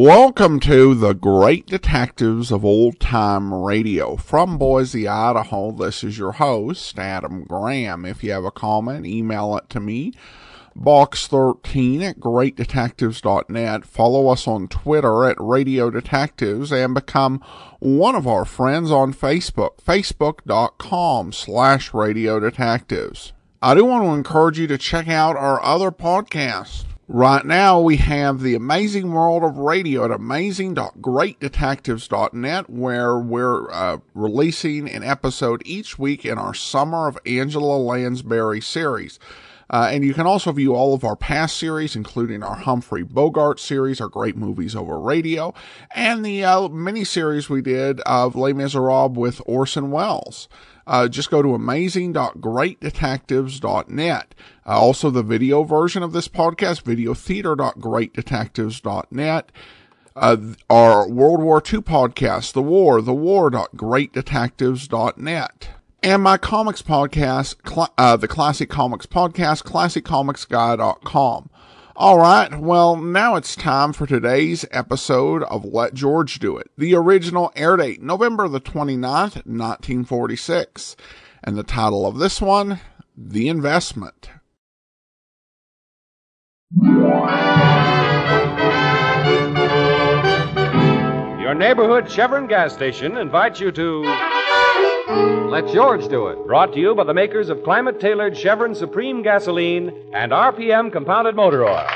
Welcome to the Great Detectives of Old Time Radio. From Boise, Idaho, this is your host, Adam Graham. If you have a comment, email it to me, box13@greatdetectives.net. Follow us on Twitter at Radio Detectives and become one of our friends on Facebook, facebook.com/Radio Detectives. I do want to encourage you to check out our other podcasts. Right now, we have The Amazing World of Radio at amazing.greatdetectives.net, where we're releasing an episode each week in our Summer of Angela Lansbury series. And you can also view all of our past series, including our Humphrey Bogart series, our Great Movies Over Radio, and the mini-series we did of Les Miserables with Orson Welles. Just go to amazing.greatdetectives.net. Also, the video version of this podcast, videotheater.greatdetectives.net. Our World War II podcast, thewar.greatdetectives.net. And my comics podcast, the Classic Comics Podcast, classiccomicsguy.com. All right, well, now it's time for today's episode of Let George Do It. The original air date, November the 29th, 1946. And the title of this one, The Investment. Your neighborhood Chevron gas station invites you to Let George Do It. Brought to you by the makers of climate-tailored Chevron Supreme Gasoline and RPM Compounded Motor Oil.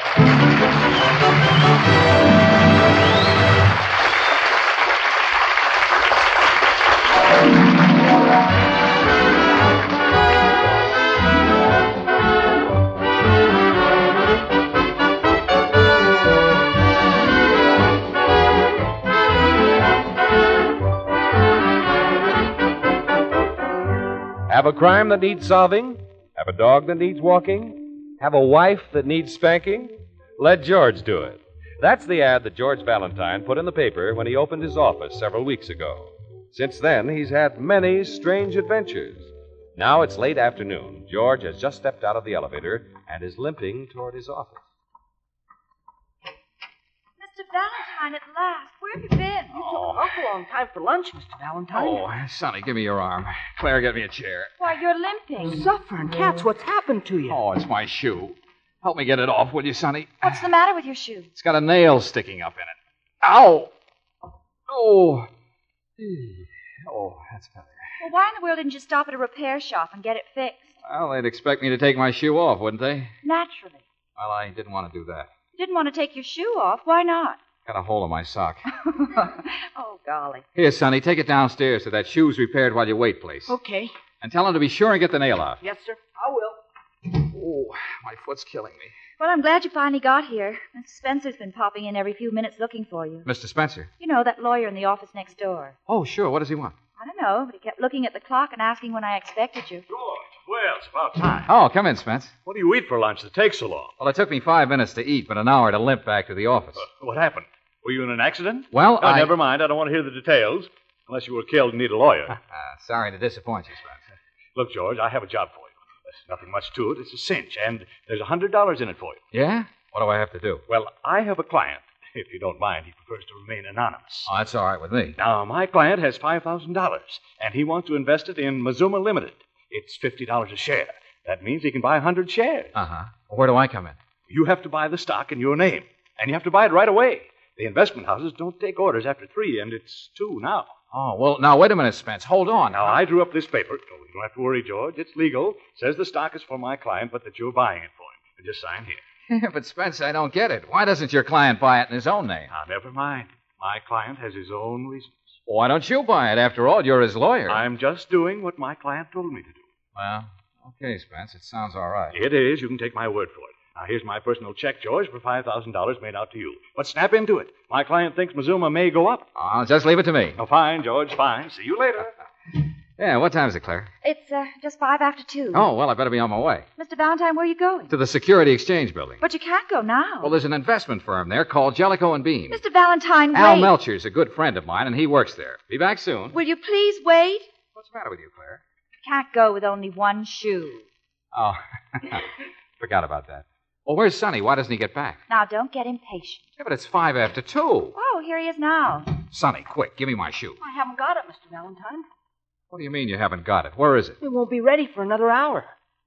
Have a crime that needs solving? Have a dog that needs walking? Have a wife that needs spanking? Let George do it. That's the ad that George Valentine put in the paper when he opened his office several weeks ago. Since then, he's had many strange adventures. Now it's late afternoon. George has just stepped out of the elevator and is limping toward his office. Mr. Valentine, at last. Where have you been? You took an awful long time for lunch, Mr. Valentine. Oh, Sonny, give me your arm. Claire, get me a chair. Why, you're limping. Suffering cats, what's happened to you? Oh, it's my shoe. Help me get it off, will you, Sonny? What's the matter with your shoe? It's got a nail sticking up in it. Ow! Oh. Oh, that's better. Well, why in the world didn't you stop at a repair shop and get it fixed? Well, they'd expect me to take my shoe off, wouldn't they? Naturally. Well, I didn't want to do that. You didn't want to take your shoe off. Why not? Got a hole in my sock. Oh, golly. Here, Sonny, take it downstairs to that shoe's repaired while you wait place. Okay. And tell him to be sure and get the nail out. Yes, sir. I will. Oh, my foot's killing me. Well, I'm glad you finally got here. Mr. Spencer's been popping in every few minutes looking for you. Mr. Spencer? You know, that lawyer in the office next door. Oh, sure. What does he want? I don't know, but he kept looking at the clock and asking when I expected you. George, well, it's about time. Oh, come in, Spence. What do you eat for lunch that takes so long? Well, it took me 5 minutes to eat, but an hour to limp back to the office. What happened? Were you in an accident? Well, Oh, never mind. I don't want to hear the details. Unless you were killed and need a lawyer. Sorry to disappoint you, Spence. Look, George, I have a job for you. There's nothing much to it. It's a cinch, and there's $100 in it for you. Yeah? What do I have to do? Well, I have a client. If you don't mind, he prefers to remain anonymous. Oh, that's all right with me. Now, my client has $5,000, and he wants to invest it in Mazuma Limited. It's $50 a share. That means he can buy 100 shares. Uh-huh. Well, where do I come in? You have to buy the stock in your name, and you have to buy it right away. The investment houses don't take orders after 3, and it's 2 now. Oh, well, now, wait a minute, Spence. Hold on. Now, I drew up this paper. Oh, you don't have to worry, George. It's legal. Says the stock is for my client, but that you're buying it for him. And just sign here. But, Spence, I don't get it. Why doesn't your client buy it in his own name? Now, never mind. My client has his own reasons. Well, why don't you buy it? After all, you're his lawyer. I'm just doing what my client told me to do. Well, okay, Spence. It sounds all right. It is. You can take my word for it. Now, here's my personal check, George, for $5,000 made out to you. But snap into it. My client thinks Mazuma may go up. I'll just leave it to me. Oh, fine, George, fine. See you later. Yeah, what time is it, Claire? It's just 5 after 2. Oh, well, I better be on my way. Mr. Valentine, where are you going? To the Security Exchange Building. But you can't go now. Well, there's an investment firm there called Jellicoe and Bean. Mr. Valentine, Al wait. Melcher's a good friend of mine, and he works there. Be back soon. Will you please wait? What's the matter with you, Claire? Can't go with only one shoe. Oh, forgot about that. Well, where's Sonny? Why doesn't he get back? Now, don't get impatient. Yeah, but it's 5 after 2. Oh, here he is now. Sonny, quick, give me my shoe. I haven't got it, Mr. Valentine. What do you mean you haven't got it? Where is it? It won't be ready for another hour.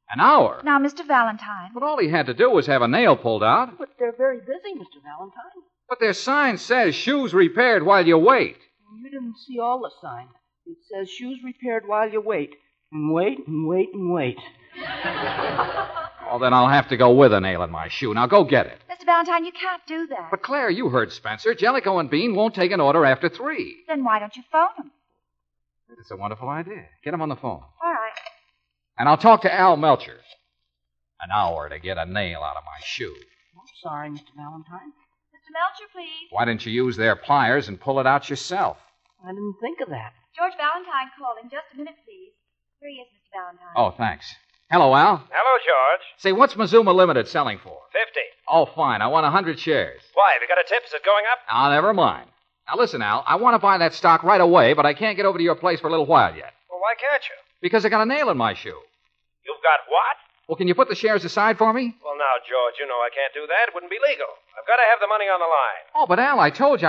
An hour? Now, Mr. Valentine. But all he had to do was have a nail pulled out. But they're very busy, Mr. Valentine. But their sign says shoes repaired while you wait. You didn't see all the sign. It says shoes repaired while you wait. And wait and wait and wait. Oh, then I'll have to go with a nail in my shoe. Now go get it. Mr. Valentine, you can't do that. But Claire, you heard Spencer. Jellicoe and Bean won't take an order after 3. Then why don't you phone him? It's a wonderful idea. Get him on the phone. All right. And I'll talk to Al Melcher. An hour to get a nail out of my shoe. I'm sorry, Mr. Valentine. Mr. Melcher, please. Why didn't you use their pliers and pull it out yourself? I didn't think of that. George Valentine calling. Just a minute, please. Here he is, Mr. Valentine. Oh, thanks. Hello, Al. Hello, George. Say, what's Mazuma Limited selling for? 50. Oh, fine. I want 100 shares. Why, have you got a tip? Is it going up? Ah, never mind. Now, listen, Al. I want to buy that stock right away, but I can't get over to your place for a little while yet. Well, why can't you? Because I got a nail in my shoe. You've got what? Well, can you put the shares aside for me? Well, now, George, you know I can't do that. It wouldn't be legal. I've got to have the money on the line. Oh, but Al, I told you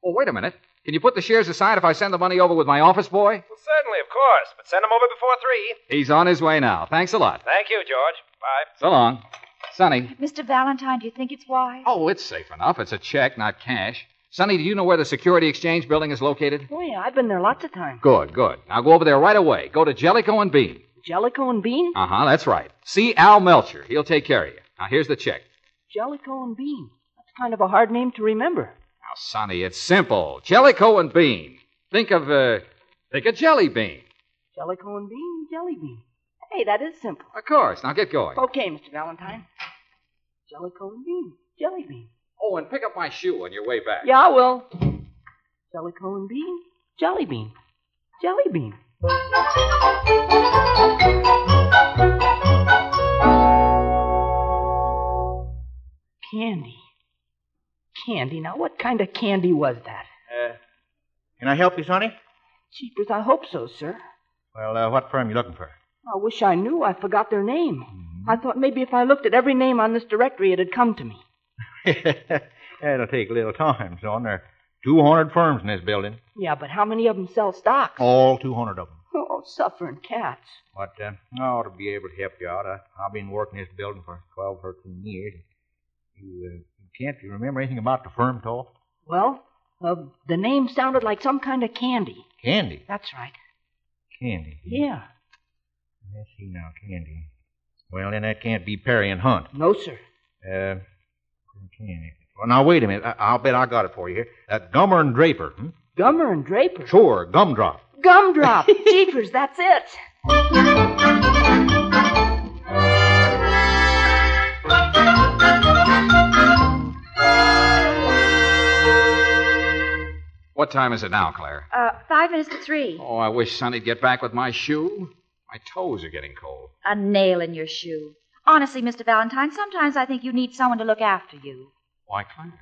Oh, wait a minute. Can you put the shares aside if I send the money over with my office boy? Well, certainly, of course. But send him over before 3. He's on his way now. Thanks a lot. Thank you, George. Bye. So long. Sonny. Mr. Valentine, do you think it's wise? Oh, it's safe enough. It's a check, not cash. Sonny, do you know where the Security Exchange building is located? Oh, yeah, I've been there lots of times. Good, good. Now go over there right away. Go to Jellicoe and Bean. Jellicoe and Bean? Uh-huh, that's right. See Al Melcher. He'll take care of you. Now, here's the check. Jellicoe and Bean. That's kind of a hard name to remember. Now, Sonny, it's simple. Jellicoe and Bean. Think of Jelly Bean. Jellicoe and Bean, Jelly Bean. Hey, that is simple. Of course. Now get going. Okay, Mr. Valentine. Jellicoe and Bean, Jelly Bean. Oh, and pick up my shoe on your way back. Yeah, I will. Jellicoe and Bean, Jelly Bean, Jelly Bean. Candy. Candy. Now, what kind of candy was that? Can I help you, Sonny? Jeepers, I hope so, sir. Well, what firm you looking for? I wish I knew. I forgot their name. I thought maybe if I looked at every name on this directory, it'd come to me. It'll take a little time, son. There are 200 firms in this building. Yeah, but how many of them sell stocks? All 200 of them. Oh, suffering cats. But I ought to be able to help you out. I've been working this building for 12, 13 years. You remember anything about the firm talk? Well, the name sounded like some kind of candy. Candy? That's right. Candy? Yeah. Let's see now, candy. Well, then that can't be Perry and Hunt. No, sir. Candy. Well, now, wait a minute. I'll bet I got it for you here. Gummer and Draper. Gummer and Draper? Sure, Gumdrop. Gumdrop. Jeepers, that's it. What time is it now, Claire? 5 minutes to 3. Oh, I wish Sonny'd get back with my shoe. My toes are getting cold. A nail in your shoe. Honestly, Mr. Valentine, sometimes I think you need someone to look after you. Why, Claire?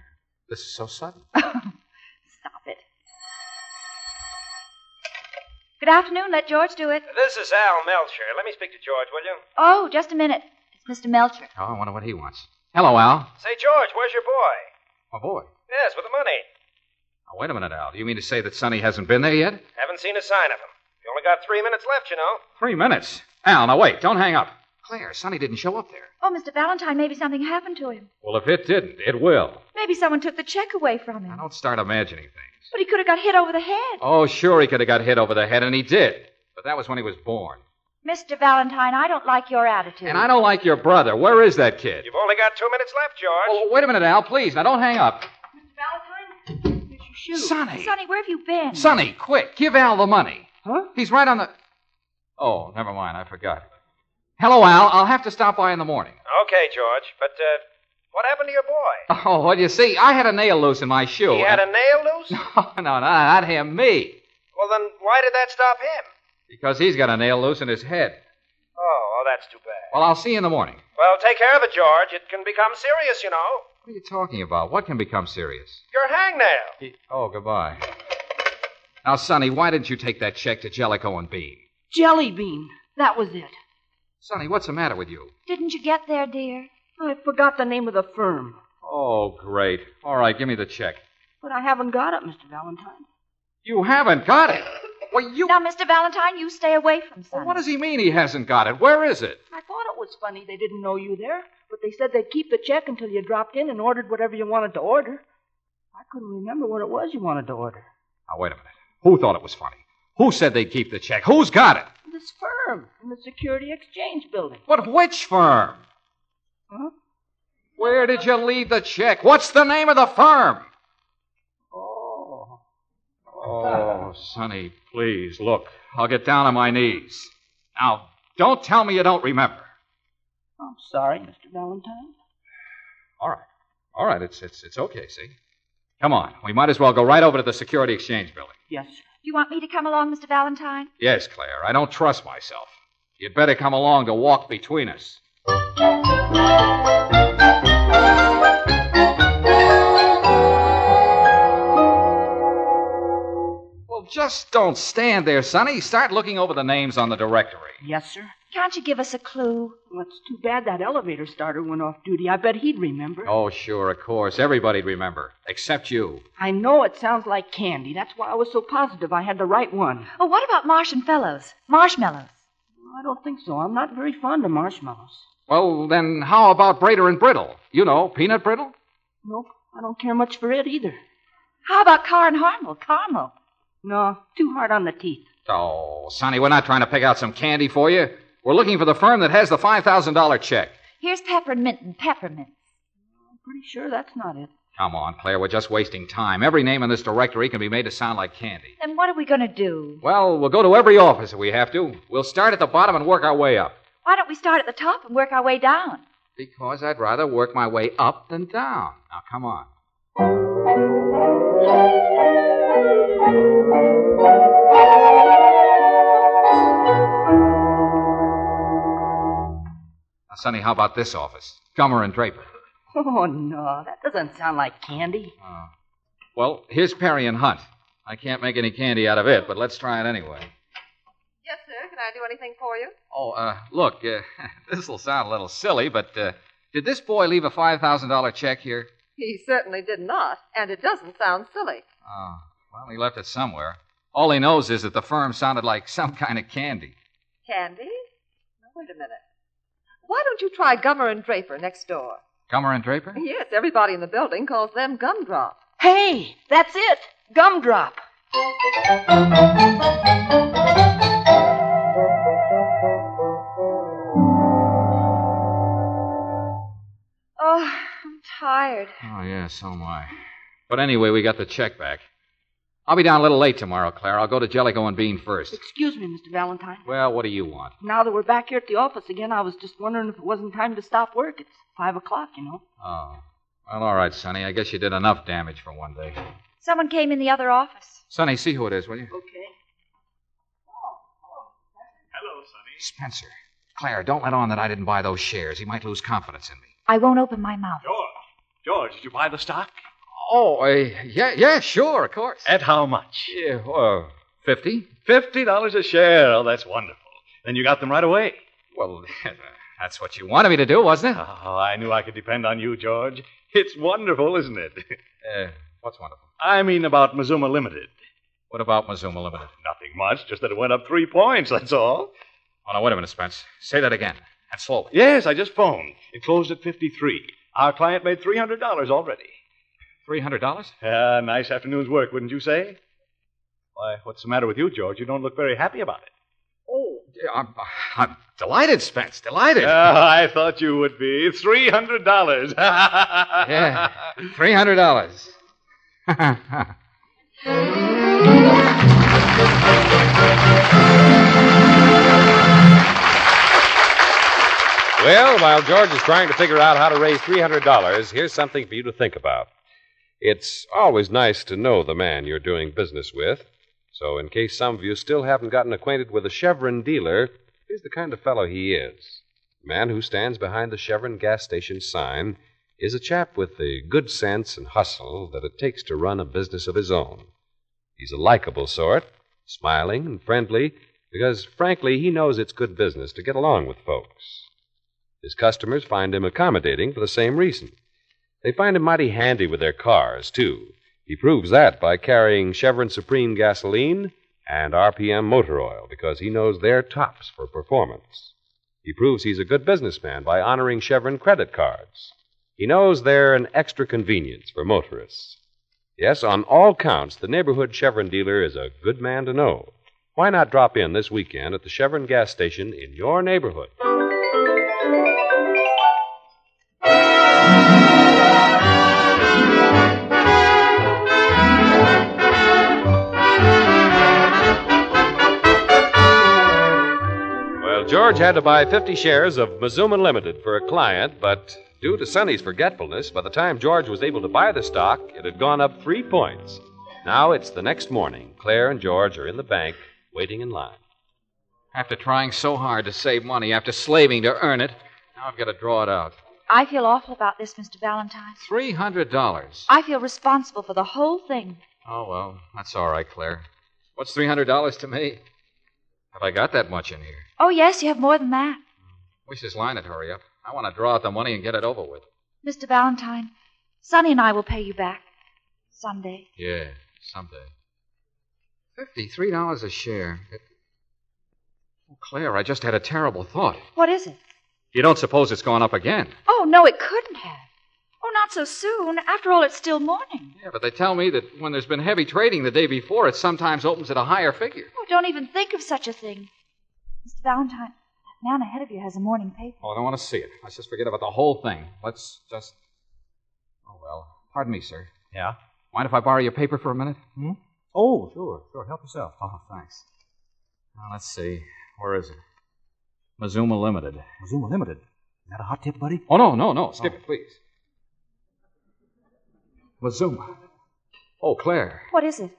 This is so sudden. Stop it. Good afternoon. Let George do it. This is Al Melcher. Let me speak to George, will you? Oh, just a minute. It's Mr. Melcher. Oh, I wonder what he wants. Hello, Al. Say, George, where's your boy? My boy. Yes, with the money. Now, wait a minute, Al. Do you mean to say that Sonny hasn't been there yet? Haven't seen a sign of him. You only got 3 minutes left, you know. 3 minutes? Al, now wait. Don't hang up. Claire, Sonny didn't show up there. Oh, Mr. Valentine, maybe something happened to him. Well, if it didn't, it will. Maybe someone took the check away from Now, him. don't start imagining things. But he could have got hit over the head. Oh, sure, he could have got hit over the head, and he did. But that was when he was born. Mr. Valentine, I don't like your attitude. And I don't like your brother. Where is that kid? You've only got 2 minutes left, George. Oh, wait a minute, Al, please. Now, don't hang up. Mr. Valentine, here's your shoe. Sonny. Sonny, where have you been? Sonny, quick. Give Al the money. Huh? He's right on the... Oh, never mind. I forgot. Hello, Al. I'll have to stop by in the morning. Okay, George, but, what happened to your boy? Oh, well, you see, I had a nail loose in my shoe. He had a nail loose? No, not him, me. Well, then why did that stop him? Because he's got a nail loose in his head. Oh, that's too bad. Well, I'll see you in the morning. Well, take care of it, George. It can become serious, you know. What are you talking about? What can become serious? Your hangnail. Oh, goodbye. Now, Sonny, why didn't you take that check to Jellicoe and Bean? Jelly Bean. That was it. Sonny, what's the matter with you? Didn't you get there, dear? I forgot the name of the firm. Oh, great. All right, give me the check. But I haven't got it, Mr. Valentine. You haven't got it? Well, you... Now, Mr. Valentine, you stay away from Sonny. Well, what does he mean he hasn't got it? Where is it? I thought it was funny they didn't know you there, but they said they'd keep the check until you dropped in and ordered whatever you wanted to order. I couldn't remember what it was you wanted to order. Now, wait a minute. Who thought it was funny? Who said they'd keep the check? Who's got it? This firm in the Security Exchange Building. But which firm? Huh? Where did you leave the check? What's the name of the firm? Oh, Sonny, please, look. I'll get down on my knees. Now, don't tell me you don't remember. I'm sorry, Mr. Valentine. All right, it's okay, see? Come on, we might as well go right over to the Security Exchange Building. Yes, sir. Do you want me to come along, Mr. Valentine? Yes, Claire, I don't trust myself. You'd better come along to walk between us. Well, just don't stand there, Sonny. Start looking over the names on the directory. Yes, sir. Can't you give us a clue? Well, it's too bad that elevator starter went off duty. I bet he'd remember. Oh, sure, of course. Everybody'd remember, except you. I know it sounds like candy. That's why I was so positive I had the right one. Oh, what about Marshmallows? I don't think so. I'm not very fond of marshmallows. Well, then how about Brader and Brittle? You know, peanut brittle? Nope, I don't care much for it either. How about Car and Harmel? Caramel. No, too hard on the teeth. Oh, Sonny, we're not trying to pick out some candy for you. We're looking for the firm that has the $5,000 check. Here's peppermint and peppermint. I'm pretty sure that's not it. Come on, Claire, we're just wasting time. Every name in this directory can be made to sound like candy. Then what are we going to do? Well, we'll go to every office if we have to. We'll start at the bottom and work our way up. Why don't we start at the top and work our way down? Because I'd rather work my way up than down. Now, come on. Now, Sonny, how about this office? Gummer and Draper. Oh, no, that doesn't sound like candy. Well, here's Perry and Hunt. I can't make any candy out of it, but let's try it anyway. Yes, sir. Can I do anything for you? Oh, look, this will sound a little silly, but did this boy leave a $5,000 check here? He certainly did not, and it doesn't sound silly. Oh, well, he left it somewhere. All he knows is that the firm sounded like some kind of candy. Candy? Now, wait a minute. Why don't you try Gummer and Draper next door? Gummer and Draper? Yes, everybody in the building calls them Gumdrop. Hey, that's it. Gumdrop. Oh, I'm tired. Oh, yeah, so am I. But anyway, we got the check back. I'll be down a little late tomorrow, Claire. I'll go to Jellicoe and Bean first. Excuse me, Mr. Valentine. Well, what do you want? Now that we're back here at the office again, I was just wondering if it wasn't time to stop work. It's 5 o'clock, you know. Oh. Well, all right, Sonny. I guess you did enough damage for one day. Someone came in the other office. Sonny, see who it is, will you? Okay. Hello, Sonny. Spencer. Claire, don't let on that I didn't buy those shares. He might lose confidence in me. I won't open my mouth. George, did you buy the stock? Oh, yeah, sure, of course. At how much? Yeah, 50? $50 a share. Oh, that's wonderful. Then you got them right away. Well, that's what you wanted me to do, wasn't it? Oh, I knew I could depend on you, George. It's wonderful, isn't it? What's wonderful? I mean about Mazuma Limited. What about Mazuma Limited? Nothing much, just that it went up 3 points, that's all. Oh, now, wait a minute, Spence. Say that again, and slowly. Yes, I just phoned. It closed at 53. Our client made $300 already. $300? Nice afternoon's work, wouldn't you say? Why, what's the matter with you, George? You don't look very happy about it. Oh, I'm delighted, Spence, delighted. I thought you would be. $300. Yeah, $300. Well, while George is trying to figure out how to raise $300, here's something for you to think about. It's always nice to know the man you're doing business with. So, in case some of you still haven't gotten acquainted with a Chevron dealer, here's the kind of fellow he is. The man who stands behind the Chevron gas station sign is a chap with the good sense and hustle that it takes to run a business of his own. He's a likable sort, smiling and friendly, because, frankly, he knows it's good business to get along with folks. His customers find him accommodating for the same reason. They find him mighty handy with their cars, too. He proves that by carrying Chevron Supreme gasoline and RPM motor oil, because he knows they're tops for performance. He proves he's a good businessman by honoring Chevron credit cards. He knows they're an extra convenience for motorists. Yes, on all counts, the neighborhood Chevron dealer is a good man to know. Why not drop in this weekend at the Chevron gas station in your neighborhood? Well, George had to buy 50 shares of Mazuma Limited for a client, but due to Sonny's forgetfulness, by the time George was able to buy the stock, it had gone up 3 points. Now it's the next morning. Claire and George are in the bank, waiting in line. After trying so hard to save money, after slaving to earn it, now I've got to draw it out. I feel awful about this, Mr. Valentine. $300. I feel responsible for the whole thing. Oh, well, that's all right, Claire. What's $300 to me? Have I got that much in here? Oh, yes, you have more than that. Wish this line would hurry up. I want to draw out the money and get it over with. Mr. Valentine, Sonny and I will pay you back. Someday. Yeah, someday. $53 a share. Oh, Claire, I just had a terrible thought. What is it? You don't suppose it's gone up again? Oh, no, it couldn't have. Oh, not so soon. After all, it's still morning. Yeah, but they tell me that when there's been heavy trading the day before, it sometimes opens at a higher figure. Oh, don't even think of such a thing. Mr. Valentine, that man ahead of you has a morning paper. Oh, I don't want to see it. Let's just forget about the whole thing. Let's just... Oh, well. Pardon me, sir. Yeah? Mind if I borrow your paper for a minute? Oh, sure. Help yourself. Oh, thanks. Now, let's see. Where is it? Mazuma Limited. Mazuma Limited. Is that a hot tip, buddy? Oh, no. Skip it, please. Mazuma. Oh, Claire. What is it?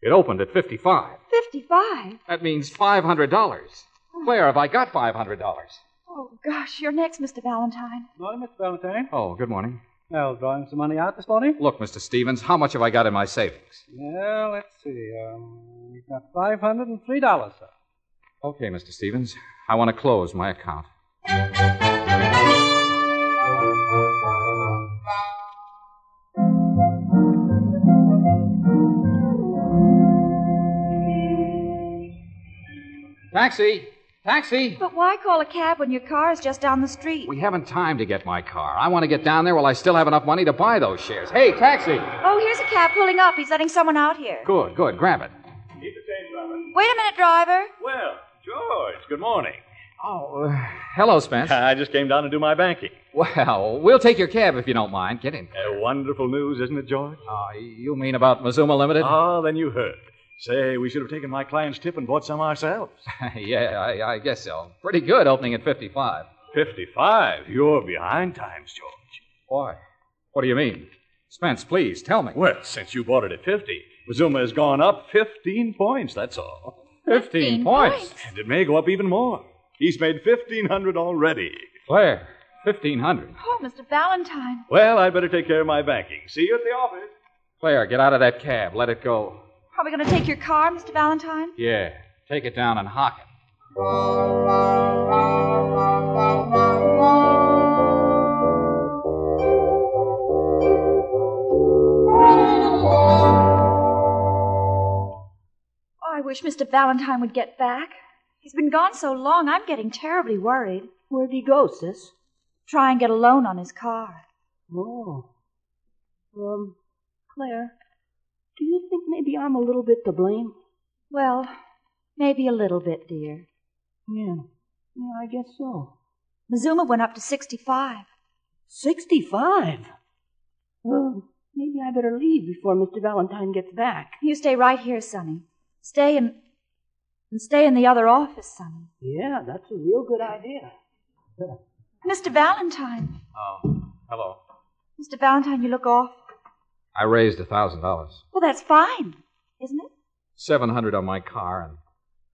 It opened at 55. 55? That means $500. Claire, have I got $500? Oh, gosh, you're next, Mr. Valentine. Morning, Mr. Valentine. Oh, good morning. Well, drawing some money out this morning? Look, Mr. Stevens, how much have I got in my savings? Well, let's see. We've got $503, sir. Okay, Mr. Stevens. I want to close my account. Taxi! Taxi! But why call a cab when your car is just down the street? We haven't time to get my car. I want to get down there while I still have enough money to buy those shares. Hey, taxi! Oh, here's a cab pulling up. He's letting someone out here. Good. Grab it. Keep the change, driver. Wait a minute, driver. Well, George, good morning. Oh, hello, Spence. I just came down to do my banking. Well, we'll take your cab if you don't mind. Get in. Wonderful news, isn't it, George? You mean about Mazuma Limited? Oh, then you heard. Say, we should have taken my client's tip and bought some ourselves. Yeah, I guess so. Pretty good opening at 55. 55? You're behind times, George. Why? What do you mean? Spence, please, tell me. Well, since you bought it at 50, Mazuma has gone up 15 points, that's all. 15 points? And it may go up even more. He's made $1,500 already. Claire, 1,500. Oh, Mr. Valentine. Well, I'd better take care of my banking. See you at the office. Claire, get out of that cab. Let it go. Are we going to take your car, Mr. Valentine? Yeah. Take it down and hock it. Oh, I wish Mr. Valentine would get back. He's been gone so long, I'm getting terribly worried. Where'd he go, sis? Try and get a loan on his car. Oh. Claire, do you think maybe I'm a little bit to blame? Well, maybe a little bit, dear. Yeah, I guess so. Mazuma went up to 65. 65? Well, maybe I better leave before Mr. Valentine gets back. You stay right here, Sonny. Stay in the other office, Sonny. Yeah, that's a real good idea. Mr. Valentine. Oh, hello. Mr. Valentine, you look off. I raised $1,000. Well, that's fine, isn't it? $700 on my car, and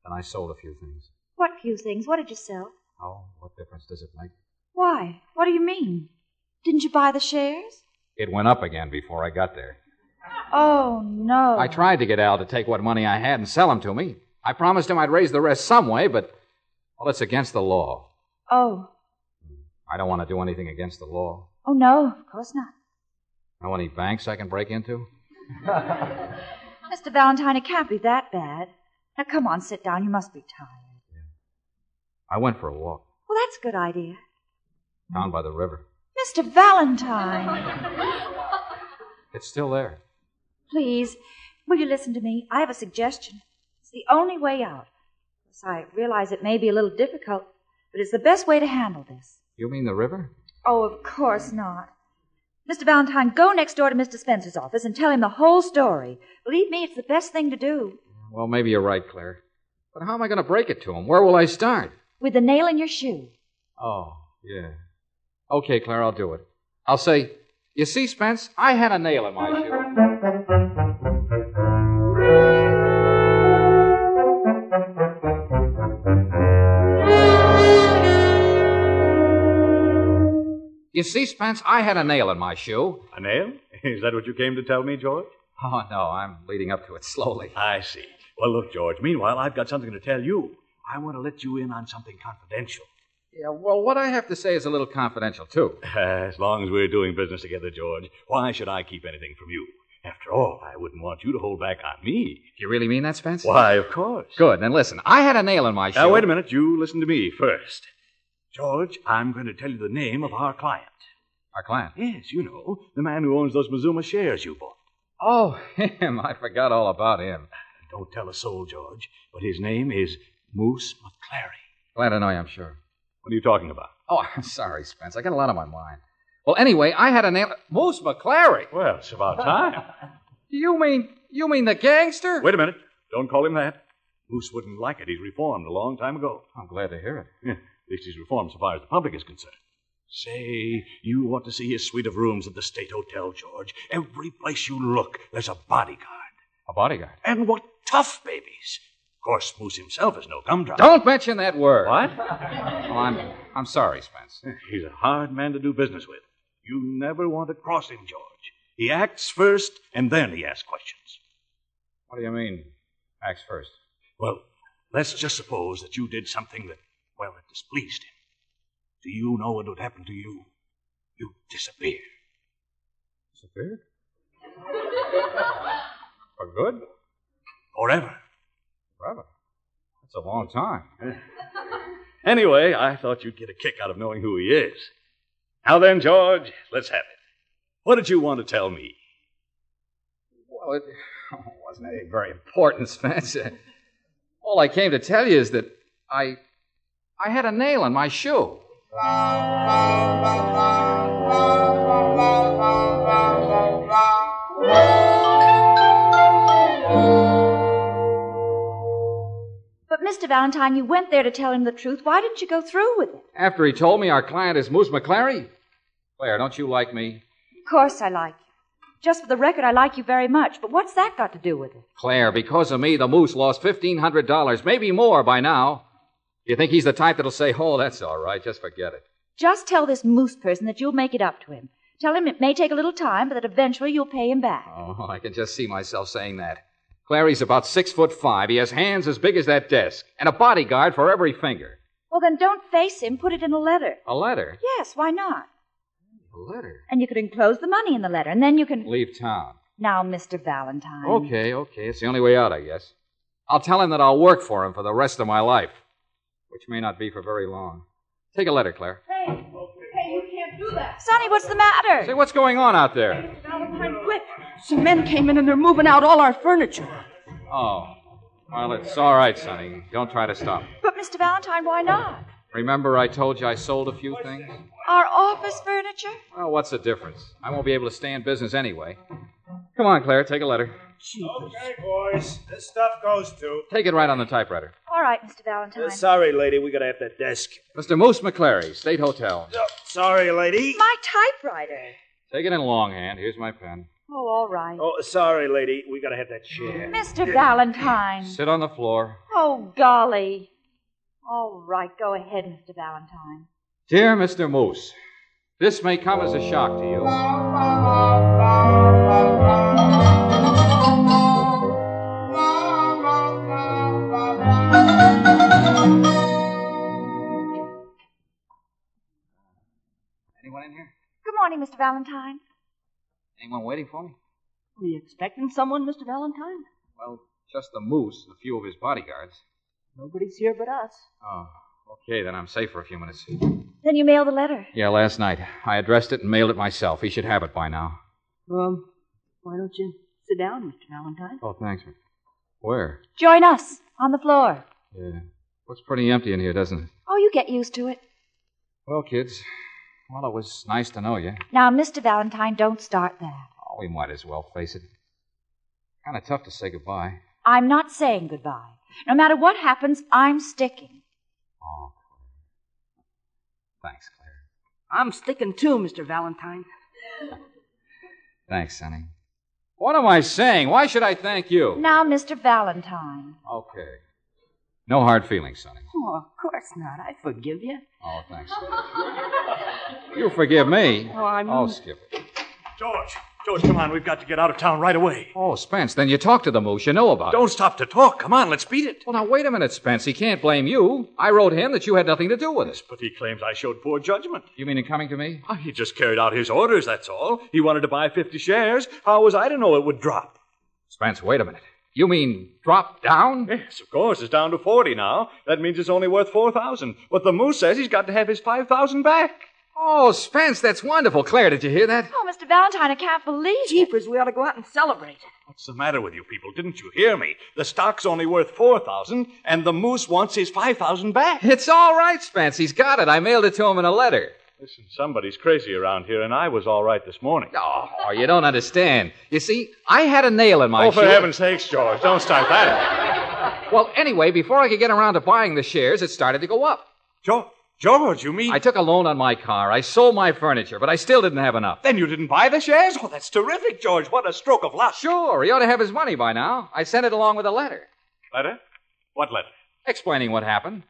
then I sold a few things. What few things? What did you sell? Oh, what difference does it make? Why? What do you mean? Didn't you buy the shares? It went up again before I got there. Oh, no. I tried to get Al to take what money I had and sell them to me. I promised him I'd raise the rest some way, but, well, it's against the law. Oh. I don't want to do anything against the law. Oh, no, of course not. Know any banks I can break into? Mr. Valentine, it can't be that bad. Now, come on, sit down. You must be tired. I went for a walk. Well, that's a good idea. Down by the river. Mr. Valentine. It's still there. Please, will you listen to me? I have a suggestion. It's the only way out. Yes, I realize it may be a little difficult, but it's the best way to handle this. You mean the river? Oh, of course not. Mr. Valentine, go next door to Mr. Spencer's office and tell him the whole story. Believe me, it's the best thing to do. Well, maybe you're right, Claire. But how am I going to break it to him? Where will I start? With the nail in your shoe. Oh, yeah. Okay, Claire, I'll do it. I'll say, you see, Spence, I had a nail in my shoe. You see, Spence, I had a nail in my shoe. A nail? Is that what you came to tell me, George? Oh, no, I'm leading up to it slowly. I see. Well, look, George, meanwhile, I've got something to tell you. I want to let you in on something confidential. Yeah, well, what I have to say is a little confidential, too. As long as we're doing business together, George, why should I keep anything from you? After all, I wouldn't want you to hold back on me. Do you really mean that, Spence? Why, of course. Good. Then listen, I had a nail in my shoe. Now, wait a minute. You listen to me first. George, I'm going to tell you the name of our client. Our client? Yes, you know, the man who owns those Mazuma shares you bought. Oh, him. I forgot all about him. Don't tell a soul, George, but his name is Moose McClary. Glad to know you, I'm sure. What are you talking about? Oh, I'm sorry, Spence. I got a lot on my mind. Well, anyway, I had a nail... Moose McClary? Well, it's about time. You mean the gangster? Wait a minute. Don't call him that. Moose wouldn't like it. He's reformed a long time ago. I'm glad to hear it. Yeah, at least he's reformed so far as the public is concerned. Say, you ought to see his suite of rooms at the State Hotel, George. Every place you look, there's a bodyguard. A bodyguard? And what tough babies. Of course, Moose himself is no gumdrop. Don't mention that word. What? Oh, I'm sorry, Spence. He's a hard man to do business with. You never want to cross him, George. He acts first, and then he asks questions. What do you mean, acts first? Well, let's just suppose that you did something that, well, it displeased him. Do you know what would happen to you? You'd disappear. Disappear? For good? Forever. Forever? That's a long time. Anyway, I thought you'd get a kick out of knowing who he is. Now then, George, let's have it. What did you want to tell me? Well, it wasn't anything very important, Spence. All I came to tell you is that I had a nail in my shoe. But, Mr. Valentine, you went there to tell him the truth. Why didn't you go through with it? After he told me our client is Moose McClary? Claire, don't you like me? Of course I like you. Just for the record, I like you very much. But what's that got to do with it? Claire, because of me, the Moose lost $1,500, maybe more by now. Do you think he's the type that'll say, oh, that's all right, just forget it? Just tell this Moose person that you'll make it up to him. Tell him it may take a little time, but that eventually you'll pay him back. Oh, I can just see myself saying that. Clary's about 6'5". He has hands as big as that desk, and a bodyguard for every finger. Well, then don't face him. Put it in a letter. A letter? Yes, why not? A letter? And you could enclose the money in the letter, and then you can... Leave town. Now, Mr. Valentine. Okay. It's the only way out, I guess. I'll tell him that I'll work for him for the rest of my life, which may not be for very long. Take a letter, Claire. Hey, you can't do that. Sonny, what's the matter? Say, what's going on out there? Mr. Valentine, quick. Some men came in and they're moving out all our furniture. Oh. Well, it's all right, Sonny. Don't try to stop. But, Mr. Valentine, why not? Remember I told you I sold a few things? Our office furniture? Well, what's the difference? I won't be able to stay in business anyway. Come on, Claire, take a letter. Okay, boys. This stuff goes to. Take it right on the typewriter. All right, Mr. Valentine. Sorry, lady. We gotta have that desk. Mr. Moose McClary, State Hotel. Sorry, lady. My typewriter. Take it in longhand. Here's my pen. Oh, all right. Oh, sorry, lady. We gotta have that chair. Mr. Valentine. Sit on the floor. Oh, golly. All right, go ahead, Mr. Valentine. Dear Mr. Moose, this may come as a shock to you. in here? Good morning, Mr. Valentine. Anyone waiting for me? Were you expecting someone, Mr. Valentine? Well, just the Moose and a few of his bodyguards. Nobody's here but us. Oh, okay, then I'm safe for a few minutes. Then you mailed the letter. Yeah, last night. I addressed it and mailed it myself. He should have it by now. Why don't you sit down, Mr. Valentine? Oh, thanks. Where? Join us on the floor. Yeah. Looks pretty empty in here, doesn't it? Oh, you get used to it. Well, kids, well, it was nice to know you. Now, Mr. Valentine, don't start that. Oh, we might as well face it. Kind of tough to say goodbye. I'm not saying goodbye. No matter what happens, I'm sticking. Oh, Claire. Thanks, Claire. I'm sticking too, Mr. Valentine. Thanks, Sonny. What am I saying? Why should I thank you? Now, Mr. Valentine. Okay. No hard feelings, Sonny. Oh, of course not. I forgive you. Oh, thanks. You forgive me. Oh, I'm... I'll skip it. George, come on. We've got to get out of town right away. Oh, Spence, then you talked to the Moose. You know about it. Don't stop to talk. Come on, let's beat it. Well, now, wait a minute, Spence. He can't blame you. I wrote him that you had nothing to do with it. But he claims I showed poor judgment. You mean in coming to me? He just carried out his orders, that's all. He wanted to buy 50 shares. How was I to know it would drop? Spence, wait a minute. You mean drop down? Yes, of course. It's down to 40 now. That means it's only worth 4,000. But the Moose says he's got to have his 5,000 back. Oh, Spence, that's wonderful. Claire, did you hear that? Oh, Mr. Valentine, I can't believe it. Jeepers, we ought to go out and celebrate. What's the matter with you people? Didn't you hear me? The stock's only worth 4,000, and the Moose wants his 5,000 back. It's all right, Spence. He's got it. I mailed it to him in a letter. Listen, somebody's crazy around here, and I was all right this morning. Oh, you don't understand. You see, I had a nail in my Oh, shoe. for heaven's sakes, George, don't start that. Well, anyway, before I could get around to buying the shares, it started to go up. George, you mean... I took a loan on my car. I sold my furniture, but I still didn't have enough. Then you didn't buy the shares? Oh, that's terrific, George. What a stroke of luck. Sure, he ought to have his money by now. I sent it along with a letter. Letter? What letter? Explaining what happened.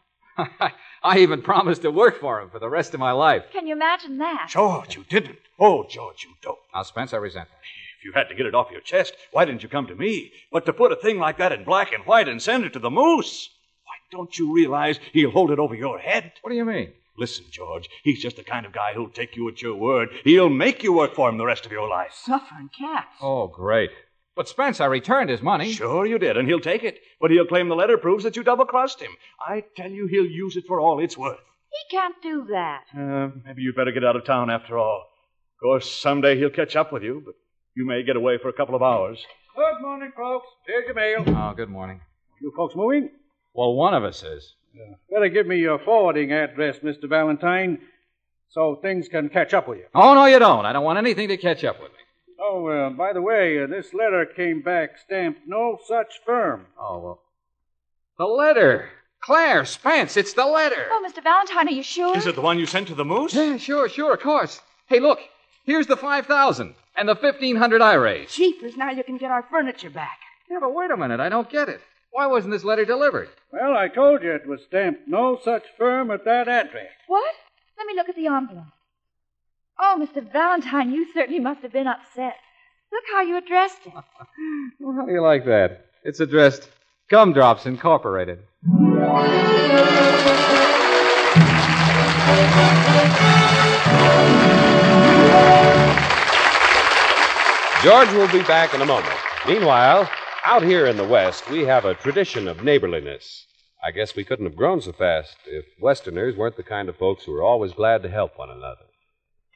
I even promised to work for him for the rest of my life. Can you imagine that? George, you didn't. Oh, George, you don't. Now, Spence, I resent that. If you had to get it off your chest, why didn't you come to me? But to put a thing like that in black and white and send it to the Moose? Why, don't you realize he'll hold it over your head? What do you mean? Listen, George, he's just the kind of guy who'll take you at your word. He'll make you work for him the rest of your life. Suffering cats. Oh, great. But, Spence, I returned his money. Sure you did, and he'll take it. But he'll claim the letter proves that you double-crossed him. I tell you, he'll use it for all it's worth. He can't do that. Maybe you'd better get out of town after all. Of course, someday he'll catch up with you, but you may get away for a couple of hours. Good morning, folks. Here's your mail. Oh, good morning. You folks moving? Well, one of us is. Better give me your forwarding address, Mr. Valentine, so things can catch up with you. Oh, no, you don't. I don't want anything to catch up with me. Oh, by the way, this letter came back stamped no such firm. Oh, well. The letter. Claire, Spence, it's the letter. Oh, Mr. Valentine, are you sure? Is it the one you sent to the Moose? Yeah, sure, of course. Hey, look. Here's the 5,000 and the 1,500 I raised. Jeepers, now you can get our furniture back. Yeah, but wait a minute. I don't get it. Why wasn't this letter delivered? Well, I told you it was stamped no such firm at that address. What? Let me look at the envelope. Oh, Mr. Valentine, you certainly must have been upset. Look how you addressed it. Well, how do you like that? It's addressed Gumdrops Incorporated. George will be back in a moment. Meanwhile, out here in the West, we have a tradition of neighborliness. I guess we couldn't have grown so fast if Westerners weren't the kind of folks who are always glad to help one another.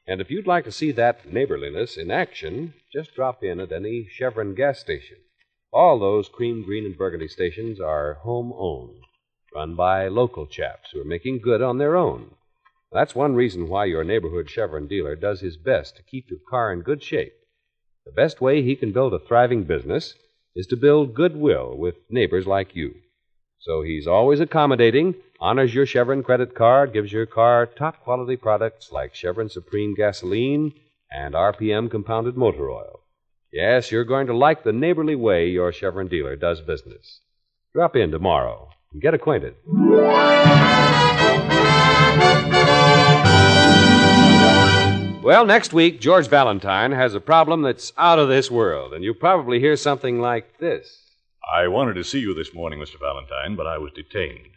And if you'd like to see that neighborliness in action, just drop in at any Chevron gas station. All those cream, green, and burgundy stations are home-owned, run by local chaps who are making good on their own. That's one reason why your neighborhood Chevron dealer does his best to keep your car in good shape. The best way he can build a thriving business is to build goodwill with neighbors like you. So he's always accommodating, honors your Chevron credit card, gives your car top-quality products like Chevron Supreme gasoline and RPM compounded motor oil. Yes, you're going to like the neighborly way your Chevron dealer does business. Drop in tomorrow and get acquainted. Well, next week, George Valentine has a problem that's out of this world, and you'll probably hear something like this. I wanted to see you this morning, Mr. Valentine, but I was detained.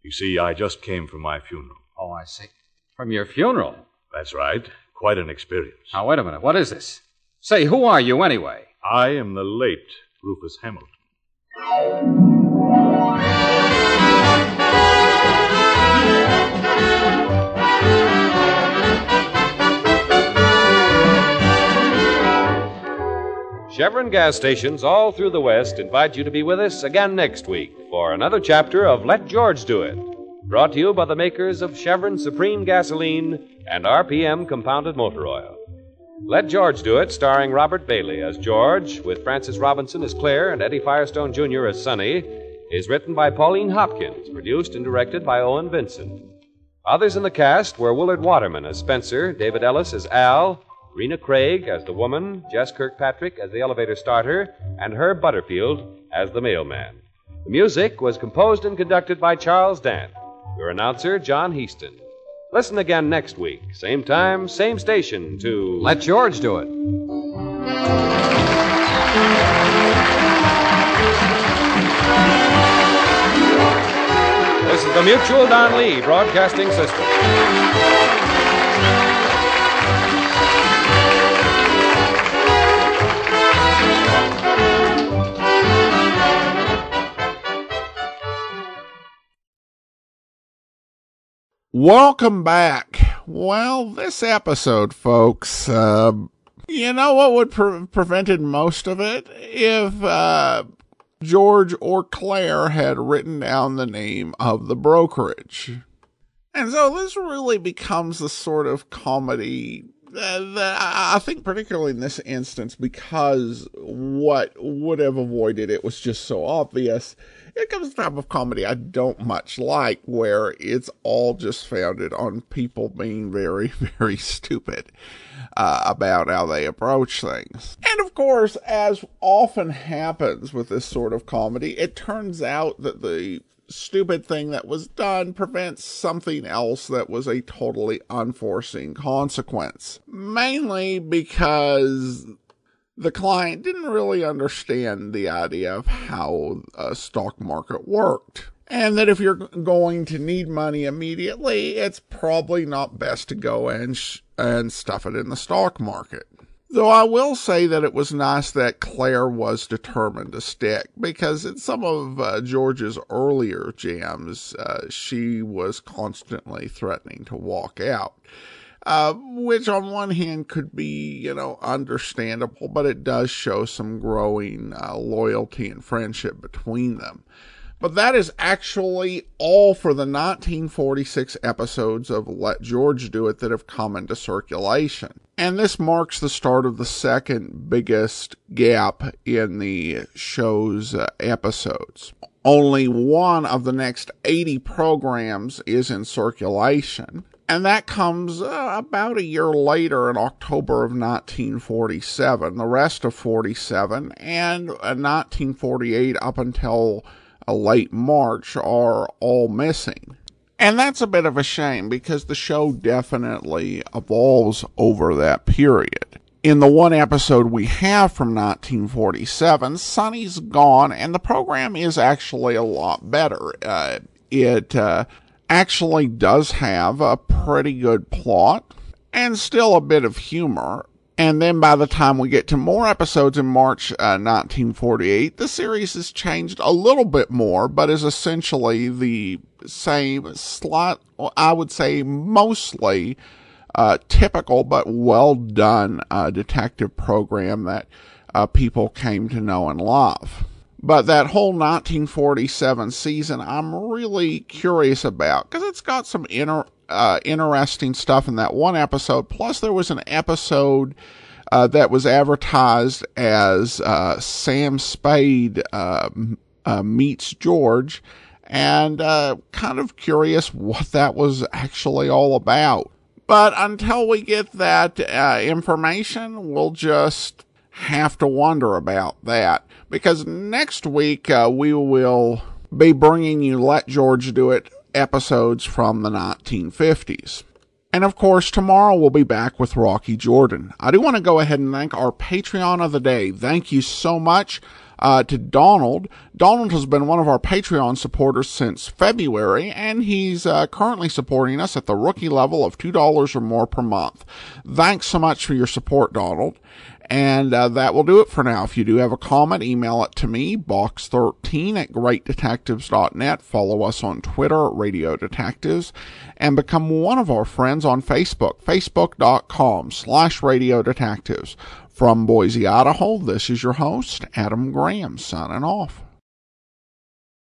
You see, I just came from my funeral. Oh, I see. From your funeral? That's right. Quite an experience. Now, wait a minute. What is this? Say, who are you anyway? I am the late Rufus Hamilton. Chevron gas stations all through the West invite you to be with us again next week for another chapter of Let George Do It, brought to you by the makers of Chevron Supreme Gasoline and RPM Compounded Motor Oil. Let George Do It, starring Robert Bailey as George, with Francis Robinson as Claire and Eddie Firestone Jr. as Sonny, is written by Pauline Hopkins, produced and directed by Owen Vincent. Others in the cast were Willard Waterman as Spencer, David Ellis as Al, Rena Craig as the woman, Jess Kirkpatrick as the elevator starter, and Herb Butterfield as the mailman. The music was composed and conducted by Charles Dant. Your announcer, John Heaston. Listen again next week, same time, same station, to Let George Do It. This is the Mutual Don Lee Broadcasting System. Welcome back. Well, this episode, folks, you know what would prevented most of it? If George or Claire had written down the name of the brokerage. And so this really becomes the sort of comedy that I think particularly in this instance, because what would have avoided it was just so obvious. It comes the type of comedy I don't much like, where it's all just founded on people being very, very stupid about how they approach things. And of course, as often happens with this sort of comedy, it turns out that the stupid thing that was done prevents something else that was a totally unforeseen consequence. Mainly because the client didn't really understand the idea of how a stock market worked. And that if you're going to need money immediately, it's probably not best to go and stuff it in the stock market. Though I will say that it was nice that Claire was determined to stick, because in some of George's earlier jams, she was constantly threatening to walk out. Which on one hand could be, understandable, but it does show some growing loyalty and friendship between them. But that is actually all for the 1946 episodes of Let George Do It that have come into circulation. And this marks the start of the second biggest gap in the show's episodes. Only one of the next 80 programs is in circulation. And that comes about a year later in October of 1947. The rest of 47 and 1948 up until late March are all missing. And that's a bit of a shame, because the show definitely evolves over that period. In the one episode we have from 1947, Sonny's gone, and the program is actually a lot better. It actually does have a pretty good plot and still a bit of humor. And then by the time we get to more episodes in March 1948, the series has changed a little bit more, but is essentially the same, I would say mostly typical but well done detective program that people came to know and love. But that whole 1947 season, I'm really curious about, because it's got some interesting stuff in that one episode. Plus, there was an episode that was advertised as Sam Spade meets George, and kind of curious what that was actually all about. But until we get that information, we'll just have to wonder about that. Because next week, we will be bringing you Let George Do It episodes from the 1950s. And of course, tomorrow we'll be back with Rocky Jordan. I do want to go ahead and thank our Patreon of the day. Thank you so much. to Donald. Donald has been one of our Patreon supporters since February, and he's currently supporting us at the rookie level of $2 or more per month. Thanks so much for your support, Donald. And that will do it for now. If you do have a comment, email it to me, box13@greatdetectives.net. Follow us on Twitter, Radio Detectives, and become one of our friends on Facebook, facebook.com/Radio Detectives. From Boise, Idaho, this is your host, Adam Graham, signing off.